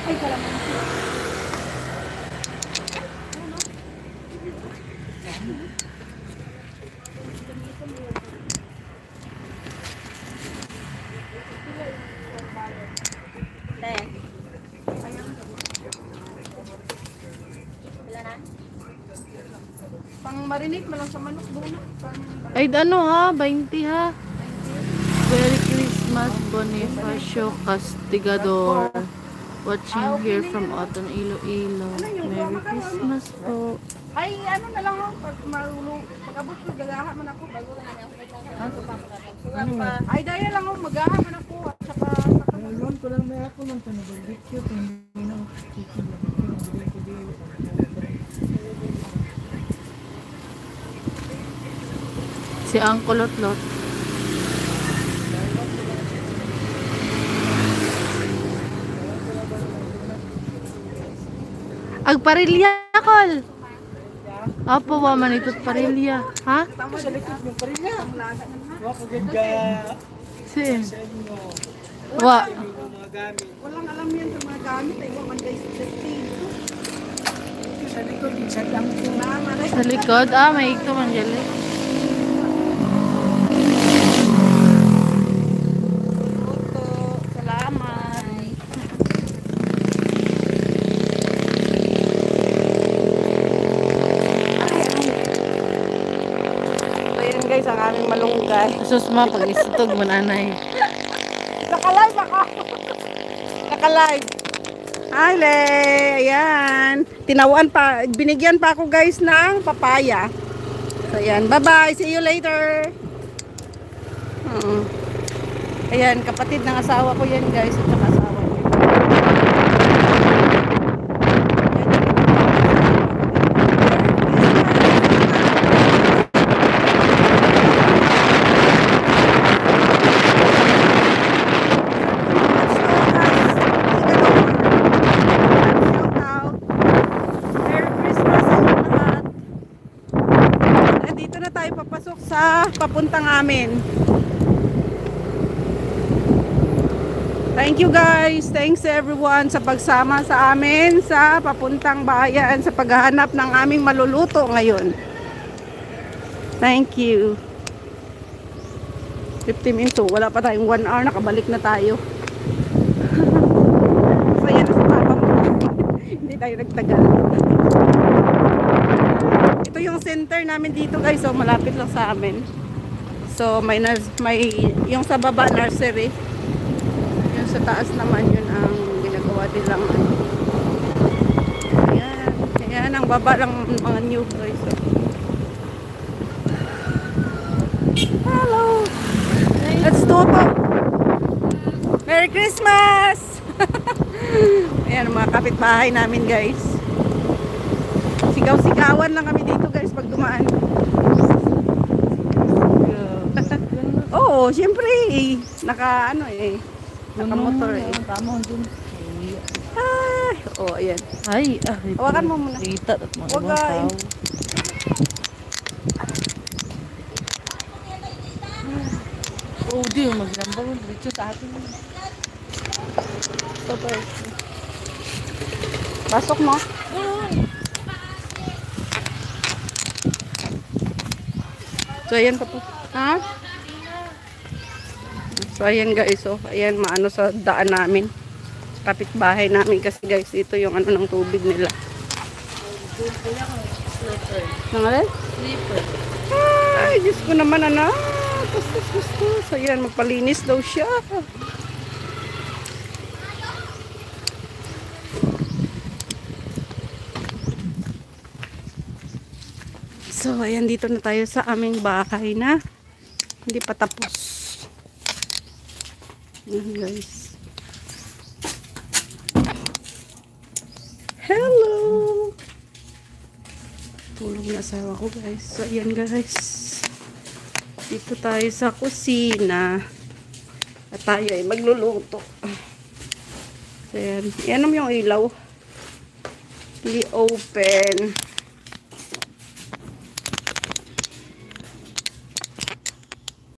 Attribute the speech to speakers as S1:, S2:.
S1: Ay, kalaman. Pang marinate mo lang sa manok doon.
S2: Ay, ano ha? 20 ha? Merry Christmas, Bonifacio Castigador. Watching here from Autumn, Iloilo. Merry Christmas po.
S1: Ay, ano na lang ako. Pag marulong, pag-abot ko, gagaha man ako. Bago na namin ako. Ay, dahil lang ako, magaha man ako. At saka,
S3: Ngayon ko lang may ako ng tanong. Cute. Hindi na ako chicken.
S2: Si Uncle Lotlot. Agparilya, Kol. Apo, wa man ito't parilya. Ha?
S1: tama sa likod yung parilya.
S2: Si. Wa.
S1: Walang alam yan sa mga gamit. Ay, waman guys,
S3: Sa likod, isa lang po.
S2: Sa likod. May ito man dyan.
S1: Salamat. Ayan guys, ang aming malunggay.
S2: Sus ma, pag isutog mo nanay.
S1: Nakalive ako. Nakalive. Hi, Le. Ayan. Tinawaan pa. Binigyan pa ako guys ng papaya. So, ayan. Bye-bye. See you later. Ayan. Kapatid ng asawa ko yan guys. At saka asawa ko. Dito na tayo papasok sa papuntang amin. Thank you guys. Thanks everyone sa pagsama sa amin sa papuntang bayan sa paghahanap ng aming maluluto ngayon. Thank you. 50 minutes. Wala pa tayong 1 hour. Nakabalik na tayo. So yan sa papa mo. Hindi tayo nagtagal. Ito yung center namin dito guys. So malapit lang sa amin. So may yung sa baba nursery. Yung sa taas naman yun ang ginagawa nilang ayan. Ayan ang baba lang mga new guys. So. Hello. Let's do it. Merry Christmas. Ayan mga kapitbahay namin guys. Sigaw-sigawan lang kami dito guys pag dumaan. Oo, syempre naka ano naka-motor Ay, ayan.
S2: Ay,
S1: Hawakan mo muna.
S2: Kita at mga
S1: Huwag kain.
S2: Oh, di maglambang dito sa atin.
S1: Pasok mo. So ayan pa po. Ha? So ayan guys, ayan maano sa daan namin. Kapitbahay namin kasi guys, ito yung ano ng tubig nila. Nangalan?
S2: Slipper.
S1: Ay, Diyos ko naman anak. Gusto. So ayan, magpalinis daw siya. So ayan, dito na tayo sa aming bahay na hindi pa tapos. Ayan guys. Hello! Tulong na asawa ko guys. So ayan guys. Dito tayo sa kusina. At tayo ay magluluto. So ayan. Yan yung ilaw. I-open.